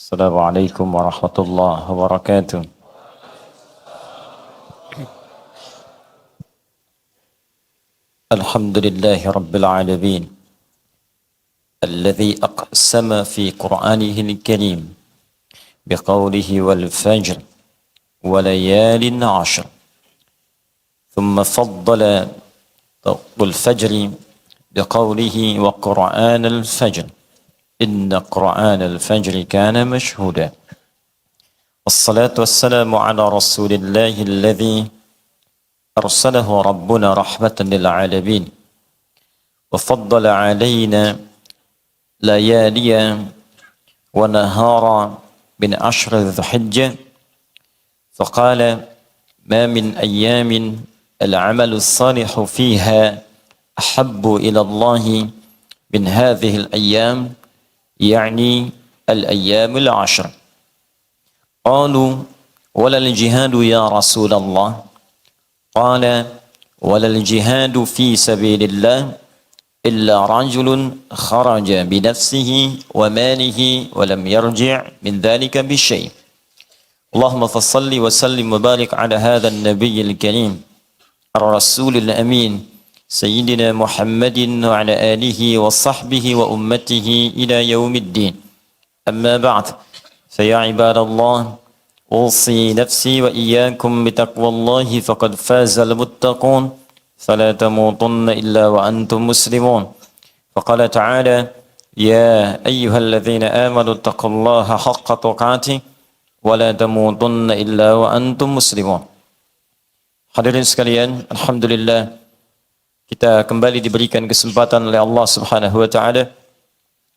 السلام عليكم ورحمة الله وبركاته. الحمد لله رب العالمين الذي أقسم في قرآنه الكريم بقوله والفجر وليال عشر، ثم فضل الفجر بقوله وقرآن الفجر إن قرآن الفجر كان مشهودا. والصلاة والسلام على رسول الله الذي أرسله ربنا رحمة للعالمين، وفضل علينا ليالي ونهارا من عشر ذي الحجة، فقال ما من أيام العمل الصالح فيها أحب إلى الله من هذه الأيام، يعني الأيام العشر. قالوا ولا الجهاد يا رسول الله؟ قال ولا الجهاد في سبيل الله إلا رجل خرج بنفسه وماله ولم يرجع من ذلك بشيء. اللهم فصل وسلم وبارك على هذا النبي الكريم الرسول الأمين سيدنا محمد وعلى آله وصحبه وأمته إلى يوم الدين. أما بعد، فيا عباد الله أوصي نفسي وإياكم بتقوى الله فقد فاز المتقون، فلا تموتن إلا وأنتم مسلمون. فقال تعالى يا أيها الذين آمنوا اتقوا الله حق تقاته ولا تموتن إلا وأنتم مسلمون. Hadirin sekalian, alhamdulillah kita kembali diberikan kesempatan oleh Allah Subhanahu wa taala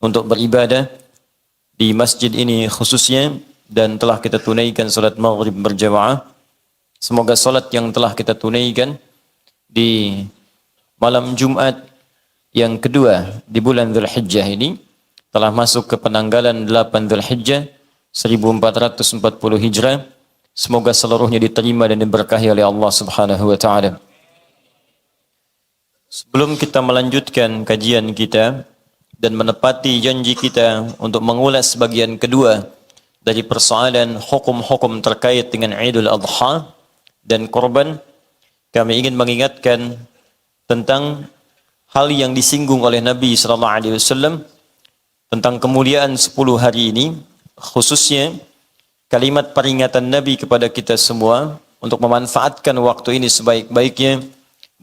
untuk beribadah di masjid ini khususnya, dan telah kita tunaikan salat maghrib berjamaah. Semoga salat yang telah kita tunaikan di malam Jumat yang kedua di bulan Dzulhijjah ini telah masuk ke penanggalan 8 Dzulhijjah 1440 Hijrah. Semoga seluruhnya diterima dan diberkahi oleh Allah Subhanahu wa taala. Sebelum kita melanjutkan kajian kita dan menepati janji kita untuk mengulas bagian kedua dari persoalan hukum-hukum terkait dengan Idul Adha dan korban, kami ingin mengingatkan tentang hal yang disinggung oleh Nabi sallallahu alaihi wasallam tentang kemuliaan 10 hari ini, khususnya kalimat peringatan Nabi kepada kita semua untuk memanfaatkan waktu ini sebaik-baiknya,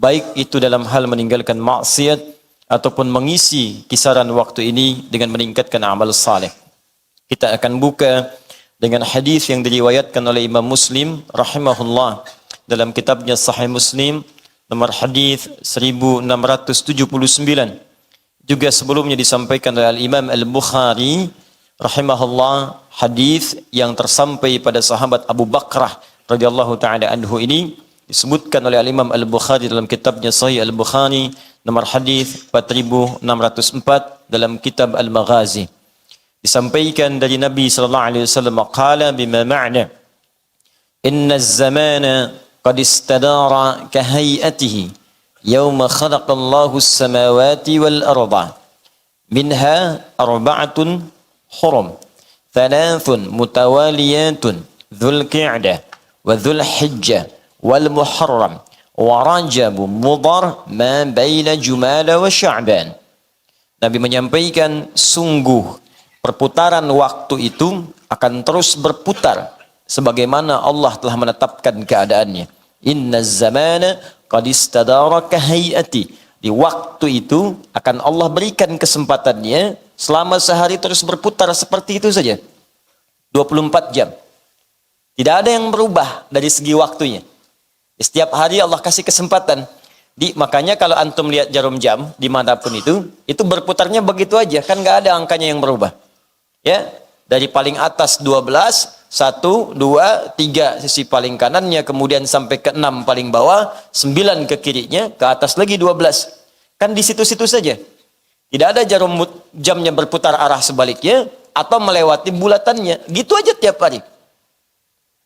baik itu dalam hal meninggalkan maksiat ataupun mengisi kisaran waktu ini dengan meningkatkan amal saleh. Kita akan buka dengan hadis yang diriwayatkan oleh Imam Muslim rahimahullah dalam kitabnya Sahih Muslim nomor hadis 1679. Juga sebelumnya disampaikan oleh Imam Al-Bukhari rahimahullah hadis yang tersampai pada sahabat Abu Bakrah radhiyallahu taala anhu ini disebutkan oleh Imam Al-Bukhari dalam kitabnya Sahih Al-Bukhari nomor hadis 4604 dalam kitab Al-Maghazi. Disampaikan dari Nabi sallallahu alaihi wasallam qala bima ma'na inna az-zamana qad istadara ka hay'atihi yawma khalaqallahu as-samawati wal arda minha arba'atun hurum thalathun mutawaliyatun dzul qi'dah wa dzul hijjah wal muharram wa rajab mudhar ma baina jumada wa sya'ban. Nabi menyampaikan sungguh perputaran waktu itu akan terus berputar sebagaimana Allah telah menetapkan keadaannya. Inna zamana qad istadara ka hayati. Di waktu itu akan Allah berikan kesempatannya selama sehari terus berputar seperti itu saja. 24 jam. Tidak ada yang berubah dari segi waktunya. Setiap hari Allah kasih kesempatan. Makanya kalau antum lihat jarum jam dimanapun itu berputarnya begitu aja, kan nggak ada angkanya yang berubah. Ya, dari paling atas 12, 1, 2, 3 sisi paling kanannya, kemudian sampai ke 6 paling bawah, 9 ke kirinya, ke atas lagi 12. Kan di situ-situ saja. Tidak ada jarum jamnya berputar arah sebaliknya atau melewati bulatannya. Gitu aja tiap hari.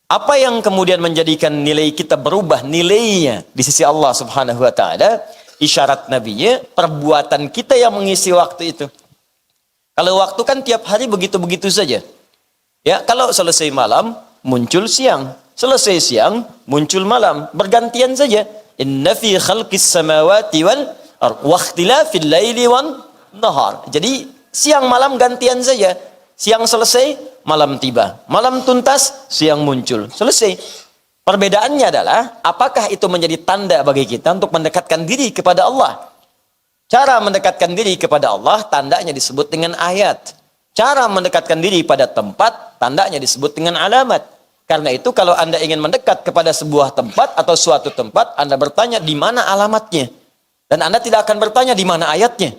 Apa yang kemudian menjadikan nilai kita berubah, nilainya di sisi Allah Subhanahu wa taala, isyarat nabinya, perbuatan kita yang mengisi waktu itu. Kalau waktu kan tiap hari begitu-begitu saja. Ya, kalau selesai malam, muncul siang. Selesai siang, muncul malam. Bergantian saja. Inna fi khalqis samawati wal ardh wa ikhtilafil laili wan nahar. Jadi, siang malam gantian saja. Siang selesai, malam tiba. Malam tuntas, siang muncul. Selesai. Perbedaannya adalah, apakah itu menjadi tanda bagi kita untuk mendekatkan diri kepada Allah? Cara mendekatkan diri kepada Allah, tandanya disebut dengan ayat. Cara mendekatkan diri pada tempat, tandanya disebut dengan alamat. Karena itu kalau Anda ingin mendekat kepada sebuah tempat atau suatu tempat, Anda bertanya di mana alamatnya. Dan Anda tidak akan bertanya di mana ayatnya.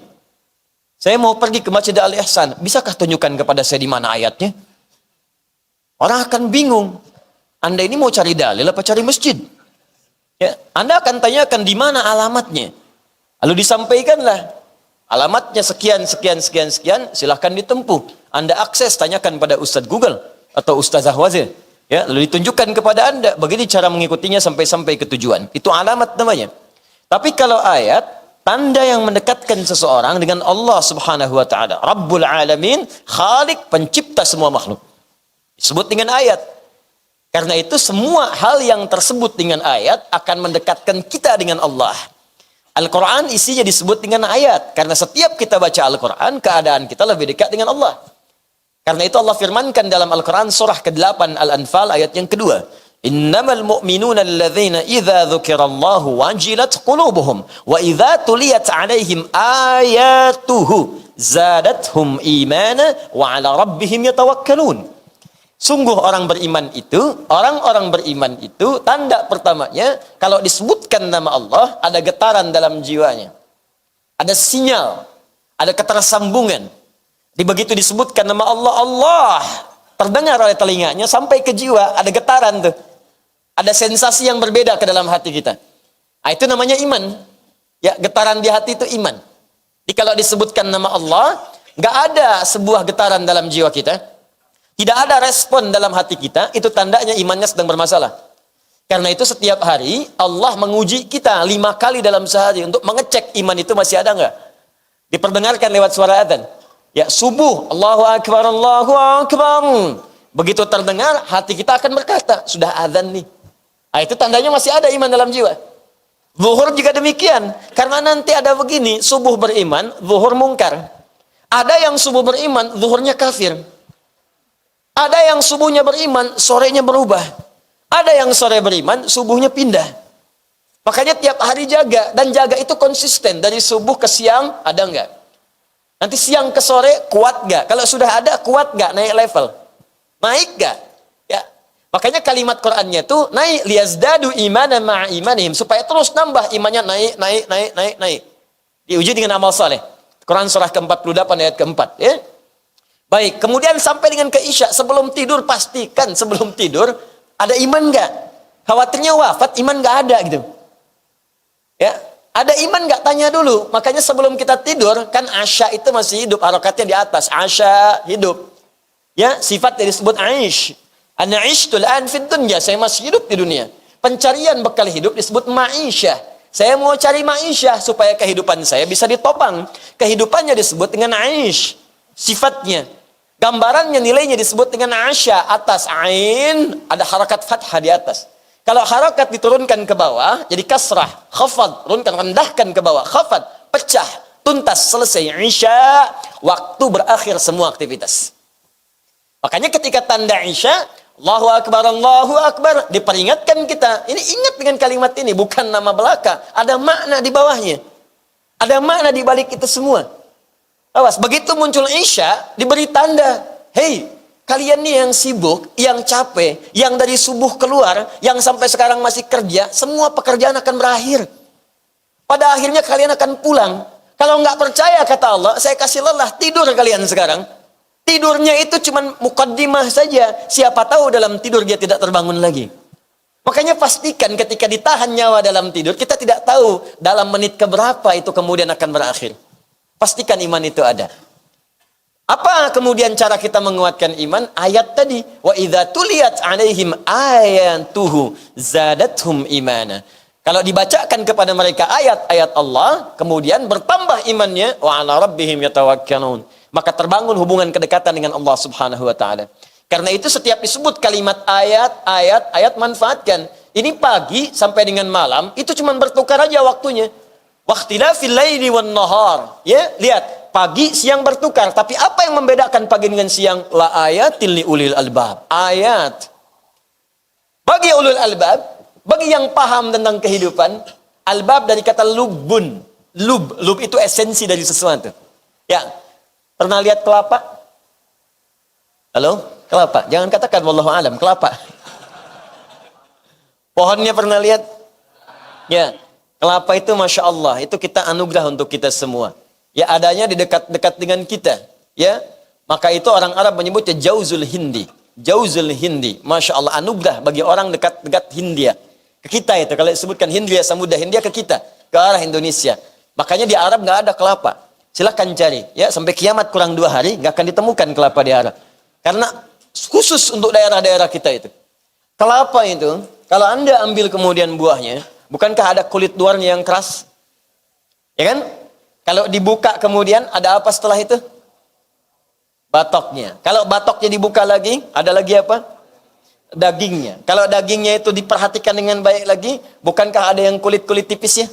Saya mau pergi ke Masjid Al-Ihsan, bisakah tunjukkan kepada saya di mana ayatnya? Orang akan bingung. Anda ini mau cari dalil apa cari masjid? Ya, Anda akan tanyakan di mana alamatnya. Lalu disampaikanlah. Alamatnya sekian, sekian, sekian, sekian, silahkan ditempuh. Anda akses, tanyakan pada Ustadz Google atau Ustazah Wazir. Ya, lalu ditunjukkan kepada Anda. Begini cara mengikutinya sampai ke tujuan. Itu alamat namanya. Tapi kalau ayat, tanda yang mendekatkan seseorang dengan Allah Subhanahu wa Ta'ala. Rabbul Alamin, Khalik, pencipta semua makhluk. Disebut dengan ayat. Karena itu semua hal yang tersebut dengan ayat akan mendekatkan kita dengan Allah. Al-Quran isinya disebut dengan ayat. Karena setiap kita baca Al-Quran, keadaan kita lebih dekat dengan Allah. Karena itu Allah firmankan dalam Al-Quran surah ke-8 Al-Anfal ayat yang kedua. Innamal mu'minuna alladhina idza dzukirallahu wajilat qulubuhum wa idza tuliyat alaihim ayatuhu zadathum imana wa ala rabbihim yatawakkalun. Sungguh orang-orang beriman itu, tanda pertamanya, kalau disebutkan nama Allah, ada getaran dalam jiwanya. Ada sinyal, ada ketersambungan. Begitu disebutkan nama Allah, Allah terdengar oleh telinganya, sampai ke jiwa, ada getaran tuh. Ada sensasi yang berbeda ke dalam hati kita. Nah, itu namanya iman. Ya, getaran di hati itu iman. Jadi kalau disebutkan nama Allah, nggak ada sebuah getaran dalam jiwa kita. Tidak ada respon dalam hati kita, itu tandanya imannya sedang bermasalah. Karena itu setiap hari Allah menguji kita 5 kali dalam sehari untuk mengecek iman itu masih ada nggak. Diperdengarkan lewat suara adzan. Ya, subuh, Allahu Akbar, Allahu Akbar. Begitu terdengar, hati kita akan berkata, sudah adzan nih. Nah, itu tandanya masih ada iman dalam jiwa. Zuhur juga demikian. Karena nanti ada begini, subuh beriman, zuhur mungkar. Ada yang subuh beriman, zuhurnya kafir. Ada yang subuhnya beriman, sorenya berubah. Ada yang sore beriman, subuhnya pindah. Makanya tiap hari jaga. Dan jaga itu konsisten. Dari subuh ke siang, ada enggak? Nanti siang ke sore, kuat enggak? Kalau sudah ada, kuat enggak? Naik level. Naik enggak? Ya. Makanya kalimat Qur'annya itu, naik liyazdadu imanan ma'a imanihim. Supaya terus nambah imannya, naik. Diuji dengan amal saleh. Quran surah ke-48 ayat ke-4. Ya. Baik, kemudian sampai dengan ke Isya, sebelum tidur pastikan sebelum tidur ada iman enggak? Khawatirnya wafat, iman enggak ada gitu. Ya, ada iman enggak? Tanya dulu. Makanya sebelum kita tidur, kan Asya itu masih hidup, harokatnya di atas. Asya hidup. Ya, sifat yang disebut Aish. Ana ishtul an fid dunya, saya masih hidup di dunia. Pencarian bekal hidup disebut ma'isyah. Saya mau cari ma'isyah supaya kehidupan saya bisa ditopang. Kehidupannya disebut dengan Aish. Sifatnya. Gambarannya, nilainya disebut dengan Asya, atas ain, ada harakat fathah di atas. Kalau harakat diturunkan ke bawah, jadi kasrah, khafad, turunkan, rendahkan ke bawah, khafad, pecah, tuntas, selesai. Isya, waktu berakhir semua aktivitas. Makanya ketika tanda Isya, Allahu Akbar, diperingatkan kita. Ini ingat dengan kalimat ini, bukan nama belaka. Ada makna di bawahnya. Ada makna di balik itu semua. Awas, begitu muncul Isya, diberi tanda. Hei, kalian nih yang sibuk, yang capek, yang dari subuh keluar, yang sampai sekarang masih kerja, semua pekerjaan akan berakhir. Pada akhirnya kalian akan pulang. Kalau nggak percaya, kata Allah, saya kasih lelah, tidur kalian sekarang. Tidurnya itu cuma mukaddimah saja. Siapa tahu dalam tidur dia tidak terbangun lagi. Makanya pastikan ketika ditahan nyawa dalam tidur, kita tidak tahu dalam menit keberapa itu kemudian akan berakhir. Pastikan iman itu ada. Apa kemudian cara kita menguatkan iman? Ayat tadi, wa idza tuliyat alaihim ayatuhu zadathum imana. Kalau dibacakan kepada mereka ayat-ayat Allah, kemudian bertambah imannya, wa ala rabbihim yatawakkalun. Maka terbangun hubungan kedekatan dengan Allah Subhanahu wa taala. Karena itu setiap disebut kalimat ayat manfaatkan. Ini pagi sampai dengan malam, itu cuma bertukar aja waktunya. Waqtilafil laili wan nahar. Ya, lihat, pagi siang bertukar, tapi apa yang membedakan pagi dengan siang? La ayatil li ulil albab. Ayat. Bagi ulul albab, bagi yang paham tentang kehidupan, albab dari kata lubun. Lub itu esensi dari sesuatu. Ya, pernah lihat kelapa? Halo? Kelapa. Jangan katakan wallahu alam, kelapa. Pohonnya pernah lihat? Ya, kelapa itu Masya Allah, itu kita anugerah untuk kita semua. Ya, adanya di dekat-dekat dengan kita. Ya, maka itu orang Arab menyebutnya jauzul hindi. Jauzul hindi. Masya Allah, anugerah bagi orang dekat-dekat Hindia. Ke kita itu, kalau disebutkan Hindia, Samudra Hindia ke kita, ke arah Indonesia. Makanya di Arab nggak ada kelapa. Silahkan cari. Ya, sampai kiamat kurang 2 hari, nggak akan ditemukan kelapa di Arab. Karena khusus untuk daerah-daerah kita itu. Kelapa itu, kalau Anda ambil kemudian buahnya, bukankah ada kulit luarnya yang keras? Ya kan? Kalau dibuka kemudian, ada apa setelah itu? Batoknya. Kalau batoknya dibuka lagi, ada lagi apa? Dagingnya. Kalau dagingnya itu diperhatikan dengan baik lagi, bukankah ada yang kulit-kulit tipisnya?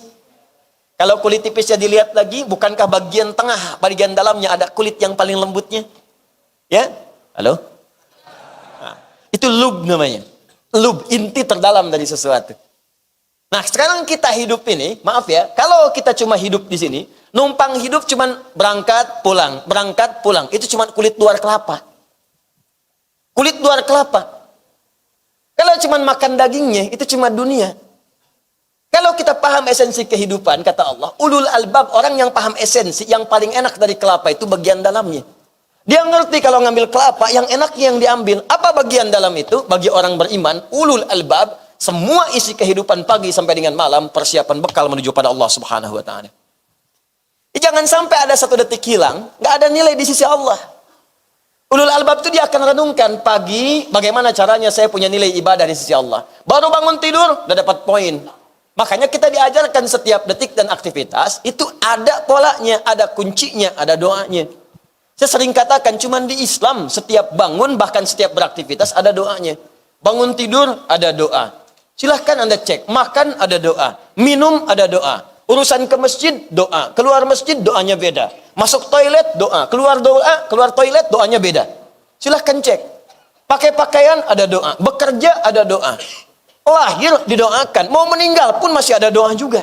Kalau kulit tipisnya dilihat lagi, bukankah bagian tengah, bagian dalamnya ada kulit yang paling lembutnya? Ya? Halo? Nah, itu lub namanya. Lub, inti terdalam dari sesuatu. Nah, sekarang kita hidup ini, maaf ya, kalau kita cuma hidup di sini, numpang hidup cuman berangkat, pulang. Itu cuma kulit luar kelapa. Kulit luar kelapa. Kalau cuma makan dagingnya, itu cuma dunia. Kalau kita paham esensi kehidupan, kata Allah, ulul albab, orang yang paham esensi, yang paling enak dari kelapa itu bagian dalamnya. Dia ngerti kalau ngambil kelapa, yang enaknya yang diambil. Apa bagian dalam itu? Bagi orang beriman, ulul albab, semua isi kehidupan pagi sampai dengan malam, persiapan bekal menuju pada Allah subhanahu wa ta'ala. Jangan sampai ada satu detik hilang, nggak ada nilai di sisi Allah. Ulul albab itu dia akan renungkan pagi, bagaimana caranya saya punya nilai ibadah di sisi Allah. Baru bangun tidur, udah dapat poin. Makanya kita diajarkan setiap detik dan aktivitas, itu ada polanya, ada kuncinya, ada doanya. Saya sering katakan, cuman di Islam, setiap bangun, bahkan setiap beraktivitas, ada doanya. Bangun tidur, ada doa. Silahkan Anda cek, makan ada doa, minum ada doa. Urusan ke masjid, doa. Keluar masjid, doanya beda. Masuk toilet, doa. Keluar toilet, doanya beda. Silahkan cek. Pakai pakaian, ada doa. Bekerja, ada doa. Lahir, didoakan. Mau meninggal pun masih ada doa juga.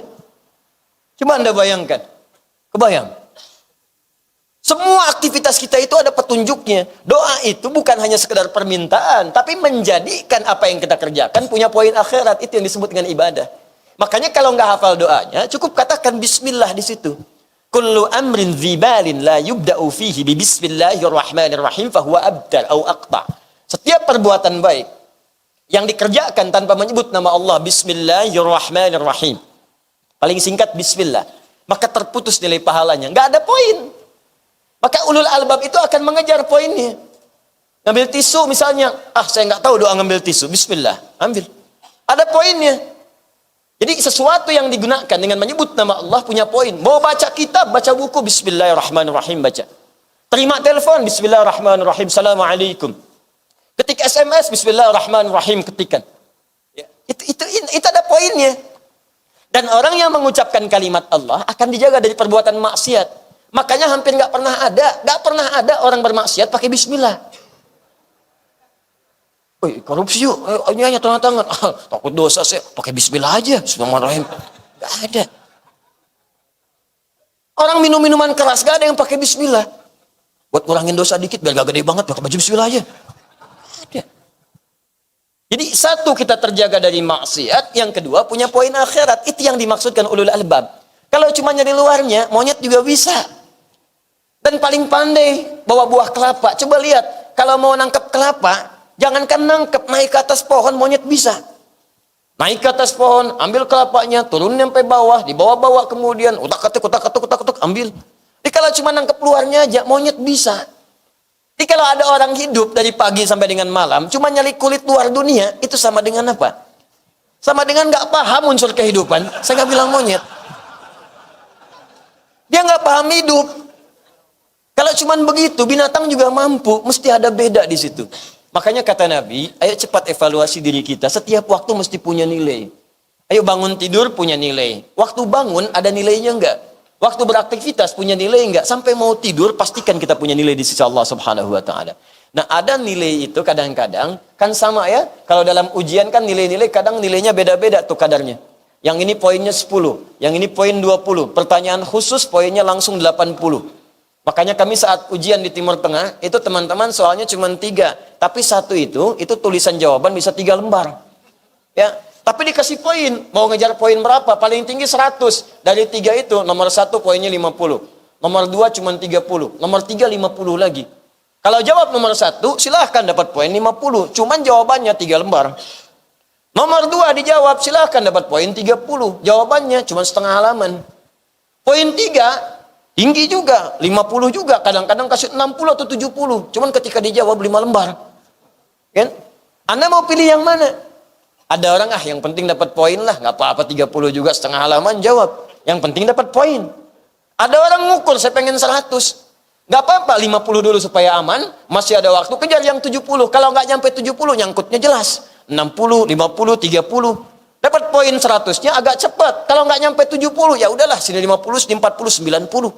Coba Anda bayangkan. Kebayang. Semua aktivitas kita itu ada petunjuknya. Doa itu bukan hanya sekedar permintaan, tapi menjadikan apa yang kita kerjakan punya poin akhirat. Itu yang disebut dengan ibadah. Makanya kalau nggak hafal doanya, cukup katakan bismillah di situ. Kullu amrin dzibalin la yubda'u fihi bi bismillahirrahmanirrahim fahuwa abtar au aqta. Setiap perbuatan baik yang dikerjakan tanpa menyebut nama Allah, bismillahirrahmanirrahim, paling singkat bismillah, maka terputus nilai pahalanya, nggak ada poin. Maka ulul albab itu akan mengejar poinnya. Ngambil tisu misalnya, saya nggak tahu doa ngambil tisu, bismillah, ambil. Ada poinnya. Jadi sesuatu yang digunakan dengan menyebut nama Allah punya poin. Mau baca kitab, baca buku, bismillahirrahmanirrahim, baca. Terima telepon, bismillahirrahmanirrahim, assalamualaikum. Ketik SMS, bismillahirrahmanirrahim, ketikan. Ya, itu ada poinnya. Dan orang yang mengucapkan kalimat Allah akan dijaga dari perbuatan maksiat. Makanya hampir nggak pernah ada orang bermaksiat pakai bismillah. Woi, korupsi yuk, ini hanya tangan-tangan. Takut dosa saya, pakai bismillah aja, bismillahirrahmanirrahim. Nggak ada. Orang minum minuman keras, nggak ada yang pakai bismillah. Buat ngurangin dosa dikit, biar gak gede banget, pakai baju bismillah aja. Ada. Jadi satu, kita terjaga dari maksiat, yang kedua punya poin akhirat. Itu yang dimaksudkan ulul albab. Kalau cuma nyari luarnya, monyet juga bisa. Dan paling pandai bawa buah kelapa. Coba lihat, kalau mau nangkep kelapa, jangankan nangkep, naik ke atas pohon, monyet bisa. Naik ke atas pohon, ambil kelapanya, turun sampai bawah, dibawa-bawa kemudian, utak-atik, ambil. Jadi kalau cuma nangkep luarnya aja, monyet bisa. Jadi kalau ada orang hidup dari pagi sampai dengan malam, cuma nyali kulit luar dunia, itu sama dengan apa? Sama dengan nggak paham unsur kehidupan. Saya nggak bilang monyet. Dia nggak paham hidup. Kalau cuma begitu, binatang juga mampu, mesti ada beda di situ. Makanya kata Nabi, ayo cepat evaluasi diri kita. Setiap waktu mesti punya nilai. Ayo bangun tidur punya nilai. Waktu bangun ada nilainya enggak? Waktu beraktivitas punya nilai enggak? Sampai mau tidur pastikan kita punya nilai di sisi Allah Subhanahu wa taala. Nah, ada nilai itu kadang-kadang kan sama ya. Kalau dalam ujian kan nilai-nilai kadang nilainya beda-beda tuh kadarnya. Yang ini poinnya 10, yang ini poin 20. Pertanyaan khusus poinnya langsung 80. Makanya kami saat ujian di Timur Tengah, itu teman-teman soalnya cuma 3. Tapi satu itu tulisan jawaban bisa 3 lembar. Ya, tapi dikasih poin. Mau ngejar poin berapa? Paling tinggi 100. Dari 3 itu, nomor 1 poinnya 50. Nomor 2 cuma 30. Nomor 3 50 lagi. Kalau jawab nomor 1, silahkan dapat poin 50. Cuman jawabannya 3 lembar. Nomor 2 dijawab, silahkan dapat poin 30. Jawabannya cuma setengah halaman. Poin 3 tinggi juga, 50 juga, kadang-kadang kasih 60 atau 70. Cuman ketika dijawab 5 lembar. Kan? Anda mau pilih yang mana? Ada orang, yang penting dapat poin lah, nggak apa-apa 30 juga setengah halaman jawab. Yang penting dapat poin. Ada orang ngukur, saya pengen 100. Nggak apa-apa, 50 dulu supaya aman, masih ada waktu, kejar yang 70. Kalau nggak nyampe 70, nyangkutnya jelas. 60, 50, 30. Dapat poin 100-nya agak cepat. Kalau nggak nyampe 70, ya udahlah, sini 50, sini 40, 90.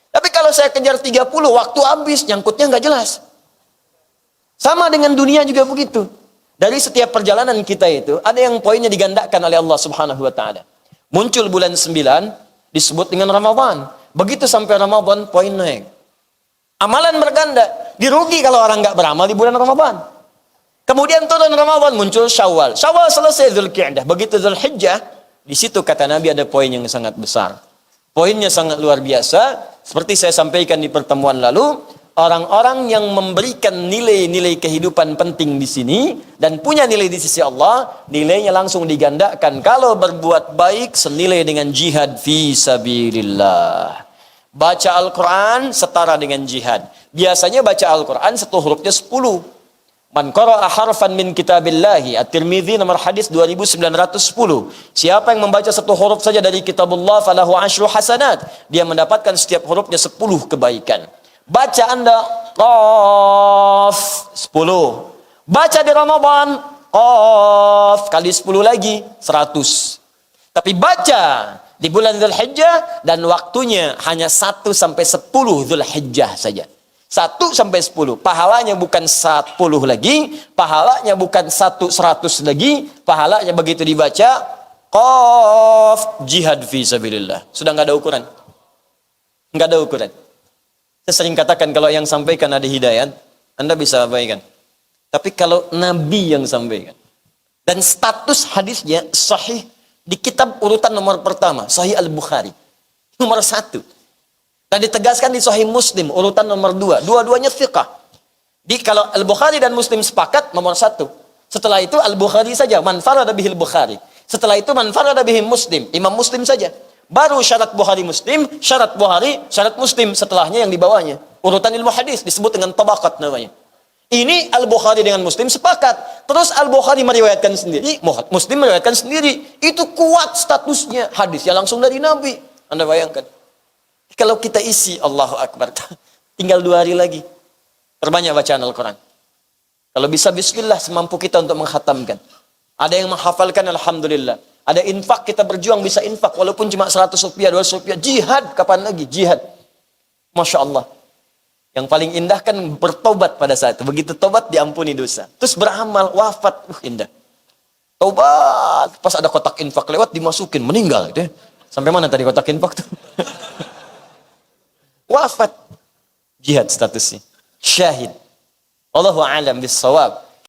Tapi kalau saya kejar 30, waktu habis, nyangkutnya nggak jelas. Sama dengan dunia juga begitu. Dari setiap perjalanan kita itu, ada yang poinnya digandakan oleh Allah Subhanahu wa taala. Muncul bulan 9, disebut dengan Ramadan. Begitu sampai Ramadan, poin naik. Amalan berganda. Dirugi kalau orang nggak beramal di bulan Ramadan. Kemudian turun Ramadan, muncul Syawal. Syawal selesai Dzulqa'dah. Begitu Dzulhijjah, di situ kata Nabi ada poin yang sangat besar. Poinnya sangat luar biasa. Seperti saya sampaikan di pertemuan lalu, orang-orang yang memberikan nilai-nilai kehidupan penting di sini dan punya nilai di sisi Allah, nilainya langsung digandakan. Kalau berbuat baik senilai dengan jihad fi sabilillah. Baca Al-Quran setara dengan jihad. Biasanya baca Al-Quran satu hurufnya 10. Man qara'a harfan min kitabillahi, At-Tirmidzi nomor hadis 2910. Siapa yang membaca satu huruf saja dari kitabullah falahu asyru hasanat. Dia mendapatkan setiap hurufnya 10 kebaikan. Baca Anda Qaf 10. Baca di Ramadan Qaf kali 10 lagi 100. Tapi baca di bulan Dzulhijjah dan waktunya hanya 1 sampai 10 Dzulhijjah saja. 1 sampai 10. Pahalanya bukan 10 lagi, pahalanya bukan 100 lagi, pahalanya begitu dibaca Qaf jihad fi sabilillah. Sudah nggak ada ukuran. Nggak ada ukuran. Saya sering katakan kalau yang sampaikan ada hidayat, Anda bisa abaikan. Tapi kalau Nabi yang sampaikan dan status hadisnya sahih di kitab urutan nomor pertama, Sahih Al-Bukhari. Nomor 1. Dan ditegaskan di Sahih Muslim, urutan nomor 2. Dua-duanya thiqah. Kalau Al-Bukhari dan Muslim sepakat, nomor 1. Setelah itu Al-Bukhari saja, man farada bihil Bukhari. Setelah itu man farada bihil Muslim, Imam Muslim saja. Baru syarat Bukhari Muslim, syarat Bukhari, syarat Muslim. Setelahnya yang di bawahnya. Urutan ilmu hadis disebut dengan tabaqat namanya. Ini Al-Bukhari dengan Muslim sepakat. Terus Al-Bukhari meriwayatkan sendiri, Muslim meriwayatkan sendiri. Itu kuat statusnya. Hadisnya langsung dari Nabi. Anda bayangkan. Kalau kita isi Allahu Akbar, tinggal 2 hari lagi. Perbanyak bacaan Al-Quran. Kalau bisa bismillah semampu kita untuk menghatamkan. Ada yang menghafalkan alhamdulillah. Ada infak, kita berjuang bisa infak. Walaupun cuma 100 rupiah, 200 rupiah. Jihad, kapan lagi? Jihad. Masya Allah. Yang paling indah kan bertobat pada saat itu. Begitu tobat diampuni dosa. Terus beramal, wafat. Indah. Tobat. Pas ada kotak infak lewat, dimasukin. Meninggal. Gitu ya. Sampai mana tadi kotak infak tuh? Wafat. Jihad statusnya. Syahid. Allahu a'lam bis-shawab.